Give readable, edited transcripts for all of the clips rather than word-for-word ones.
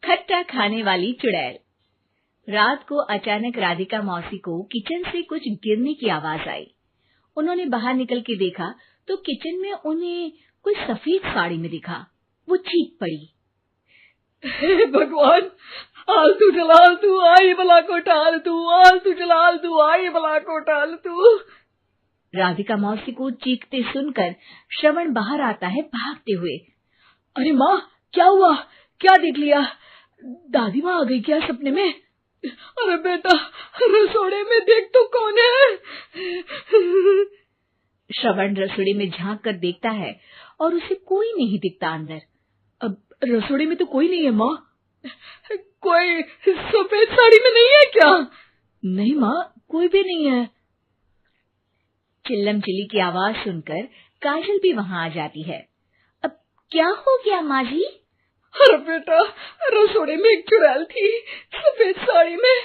खट्टा खाने वाली चुड़ैल। रात को अचानक राधिका मौसी को किचन से कुछ गिरने की आवाज आई। उन्होंने बाहर निकल के देखा तो किचन में उन्हें कोई सफेद साड़ी में दिखा। वो चीख पड़ी, हे भगवान, आलतू जलाल तू आई बला को टाल तू, आलतू जलाल तू आई बला को टाल तू। राधिका मौसी को चीखते सुनकर श्रवण बाहर आता है भागते हुए। अरे माँ, क्या हुआ? क्या देख लिया? दादी माँ आ गई क्या सपने में? अरे बेटा, रसोड़े में देख तो कौन है? श्रवण रसोड़े में झांक कर देखता है और उसे कोई नहीं दिखता अंदर। अब रसोड़े में तो कोई नहीं है माँ। कोई सफेद साड़ी में नहीं है क्या? नहीं माँ, कोई भी नहीं है। चिल्लम चिल्ली की आवाज सुनकर काजल भी वहां आ जाती है। अब क्या हो गया माँ जी? अरे बेटा, रसोड़े में एक चुड़ैल थी सफेद साड़ी में।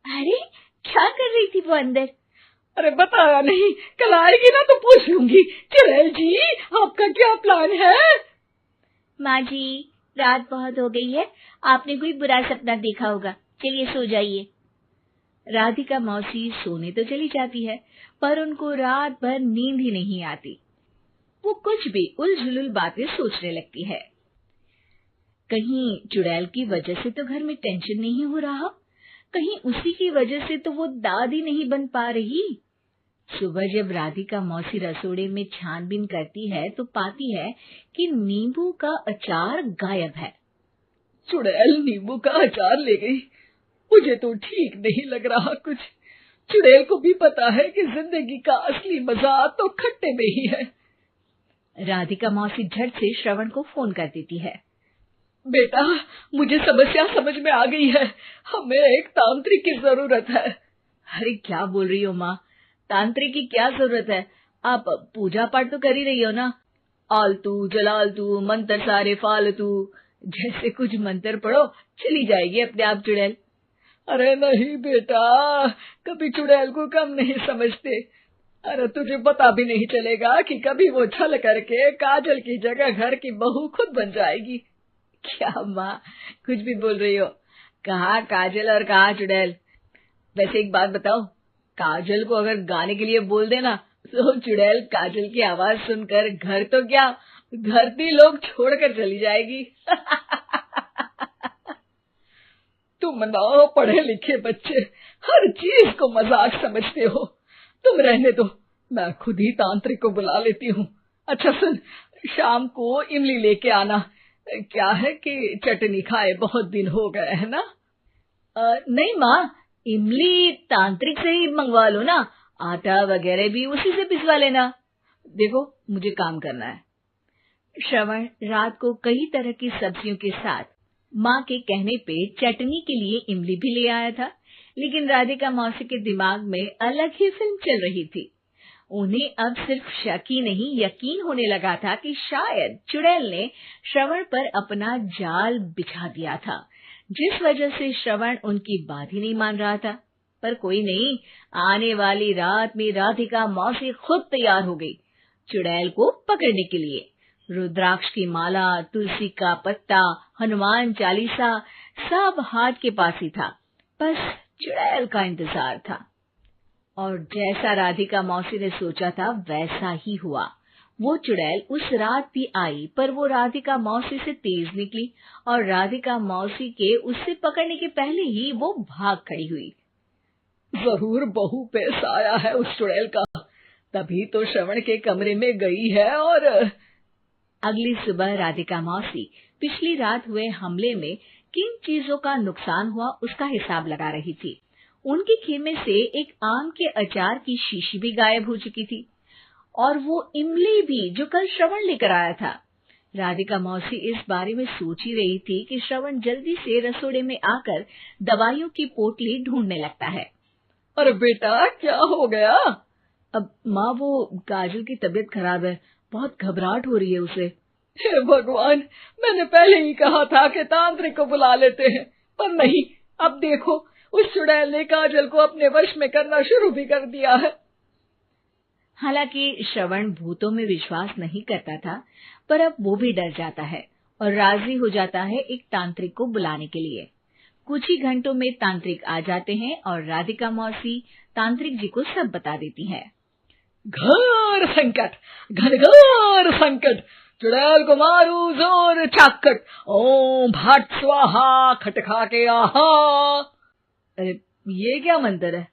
अरे क्या कर रही थी वो अंदर? अरे बताया नहीं, कल आएगी ना तो पूछ लूंगी। चुड़ैल जी, आपका क्या प्लान है? माँ जी, रात बहुत हो गई है, आपने कोई बुरा सपना देखा होगा, चलिए सो जाइए। राधिका मौसी सोने तो चली जाती है, पर उनको रात भर नींद ही नहीं आती। वो कुछ भी उलझुल बातें सोचने लगती है। कहीं चुड़ैल की वजह से तो घर में टेंशन नहीं हो रहा, कहीं उसी की वजह से तो वो दादी नहीं बन पा रही। सुबह जब राधिका मौसी रसोड़े में छानबीन करती है तो पाती है कि नींबू का अचार गायब है। चुड़ैल नींबू का अचार ले गई, मुझे तो ठीक नहीं लग रहा कुछ। चुड़ैल को भी पता है कि जिंदगी का असली मजा तो खट्टे में ही है। राधिका मौसी झट से श्रवण को फोन कर देती है। बेटा, मुझे समस्या समझ में आ गई है, हमें एक तांत्रिक की जरूरत है। अरे क्या बोल रही हो माँ, तांत्रिक की क्या जरूरत है? आप पूजा पाठ तो कर ही रही हो ना। आलतू जलालतू मंत्र सारे फालतू जैसे कुछ मंत्र पढ़ो, चली जाएगी अपने आप चुड़ैल। अरे नहीं बेटा, कभी चुड़ैल को कम नहीं समझते। अरे तुझे पता भी नहीं चलेगा कि कभी वो छल करके काजल की जगह घर की बहू खुद बन जाएगी। क्या माँ, कुछ भी बोल रही हो? कहाँ काजल और कहाँ चुड़ैल? वैसे एक बात बताओ, काजल को अगर गाने के लिए बोल देना तो चुड़ैल काजल की आवाज सुनकर घर तो क्या धरती लोग छोड़कर चली जाएगी। तुम ना पढ़े लिखे बच्चे हर चीज को मजाक समझते हो। तुम रहने दो, मैं खुद ही तांत्रिक को बुला लेती हूँ। अच्छा सुन, शाम को इमली लेके आना। क्या है कि चटनी खाए बहुत दिन हो गए है ना? नहीं माँ, इमली तांत्रिक से ही मंगवा लो ना, आटा वगैरह भी उसी से पिसवा लेना। देखो मुझे काम करना है। श्रवण रात को कई तरह की सब्जियों के साथ माँ के कहने पे चटनी के लिए इमली भी ले आया था, लेकिन राधिका मौसी के दिमाग में अलग ही फिल्म चल रही थी। उन्हें अब सिर्फ शक ही नहीं यकीन होने लगा था कि शायद चुड़ैल ने श्रवण पर अपना जाल बिछा दिया था, जिस वजह से श्रवण उनकी बात ही नहीं मान रहा था। पर कोई नहीं, आने वाली रात में राधिका मौसी खुद तैयार हो गई चुड़ैल को पकड़ने के लिए। रुद्राक्ष की माला, तुलसी का पत्ता, हनुमान चालीसा सब हाथ के पास ही था, बस चुड़ैल का इंतजार था। और जैसा राधिका मौसी ने सोचा था वैसा ही हुआ। वो चुड़ैल उस रात भी आई, पर वो राधिका मौसी से तेज निकली और राधिका मौसी के उससे पकड़ने के पहले ही वो भाग खड़ी हुई। जरूर बहू पे साया है उस चुड़ैल का, तभी तो श्रवण के कमरे में गई है। और अगली सुबह राधिका मौसी पिछली रात हुए हमले में किन चीजों का नुकसान हुआ उसका हिसाब लगा रही थी। उनके खेमे से एक आम के अचार की शीशी भी गायब हो चुकी थी, और वो इमली भी जो कल श्रवण लेकर आया था। राधिका मौसी इस बारे में सोच ही रही थी कि श्रवण जल्दी से रसोड़े में आकर दवाइयों की पोटली ढूंढने लगता है। अरे बेटा, क्या हो गया? अब माँ, वो काजल की तबीयत खराब है, बहुत घबराहट हो रही है उसे। हे भगवान, मैंने पहले ही कहा था कि तांत्रिक को बुला लेते हैं, पर नहीं, अब देखो उस चुड़ैल ने काजल को अपने वश में करना शुरू भी कर दिया है। हालांकि श्रवण भूतों में विश्वास नहीं करता था, पर अब वो भी डर जाता है। और राजी हो जाता है एक तांत्रिक को बुलाने के लिए। कुछ ही घंटों में तांत्रिक आ जाते हैं और राधिका मौसी तांत्रिक जी को सब बता देती है। घोर संकट, घनघोर संकट, चुड़ैल को मारू जोर चाकट, ओम भट स्वाहा खटखा के आहा। अरे ये क्या मंत्र है?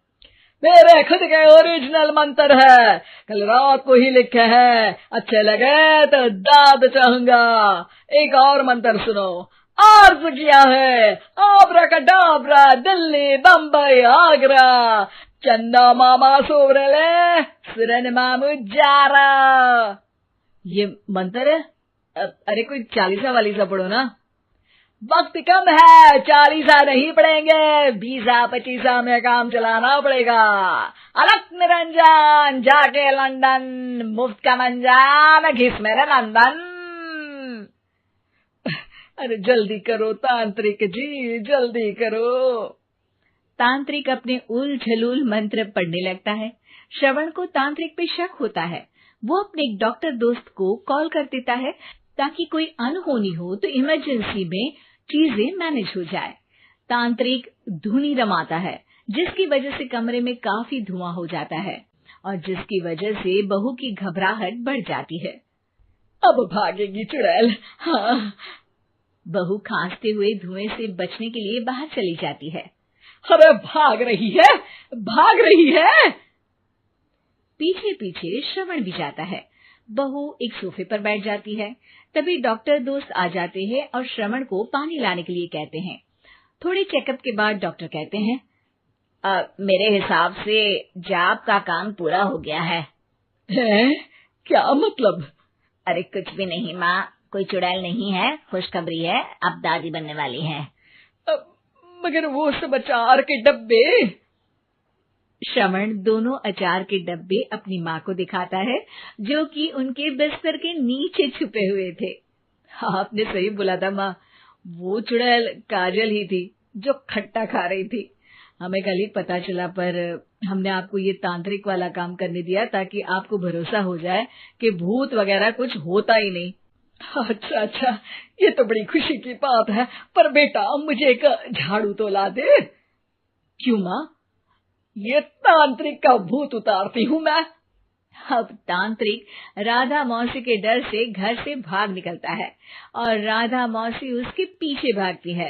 मेरे खुद के ओरिजिनल मंत्र है, कल रात को ही लिखे हैं, अच्छे लगे तो दाद चाहूंगा। एक और मंत्र सुनो, अर्ज किया है आब्राकडाब्रा, दिल्ली बम्बई आगरा, चंदा मामा सोवरले सुरन मामू जारा। ये मंत्र है? अरे कोई 40 वालीसा पढ़ो ना। वक्त कम है, 40 नहीं पड़ेंगे, 20-25 में काम चलाना पड़ेगा। अलग निरंजन जाके लंदन, मुफ्त का मंजान घिस मेरे नंदन। अरे जल्दी करो तांत्रिक जी, जल्दी करो। तांत्रिक अपने उल झलूल मंत्र पढ़ने लगता है। श्रवण को तांत्रिक पे शक होता है। वो अपने एक डॉक्टर दोस्त को कॉल कर देता है ताकि कोई अनहोनी हो तो इमरजेंसी में चीजें मैनेज हो जाए। तांत्रिक धुनी रमाता है, जिसकी वजह से कमरे में काफी धुआं हो जाता है और जिसकी वजह से बहू की घबराहट बढ़ जाती है। अब भागेगी चुड़ैल। हाँ। बहू खांसते हुए धुएं से बचने के लिए बाहर चली जाती है। अरे भाग रही है, भाग रही है। पीछे पीछे श्रवण भी जाता है। बहू एक सोफे पर बैठ जाती है। तभी डॉक्टर दोस्त आ जाते हैं और श्रवण को पानी लाने के लिए कहते हैं। थोड़े चेकअप के बाद डॉक्टर कहते हैं, मेरे हिसाब से जाप का काम पूरा हो गया है। क्या मतलब? अरे कुछ भी नहीं माँ, कोई चुड़ैल नहीं है, खुशखबरी है, अब दादी बनने वाली है। मगर वो सब अचार के डब्बे। श्रवण दोनों अचार के डब्बे अपनी माँ को दिखाता है, जो कि उनके बिस्तर के नीचे छुपे हुए थे। आपने सही बोला था माँ, वो चुड़ैल काजल ही थी जो खट्टा खा रही थी। हमें कल ही पता चला, पर हमने आपको ये तांत्रिक वाला काम करने दिया ताकि आपको भरोसा हो जाए कि भूत वगैरह कुछ होता ही नहीं। अच्छा अच्छा, ये तो बड़ी खुशी की बात है, पर बेटा मुझे एक झाड़ू तो ला दे। क्यों माँ? ये तांत्रिक का भूत उतारती हूँ मैं। अब तांत्रिक राधा मौसी के डर से घर से भाग निकलता है और राधा मौसी उसके पीछे भागती है।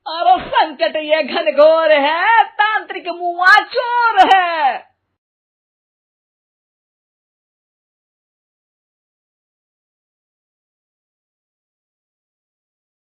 अरे संकट ये घनघोर है, तांत्रिक मुआ चोर है।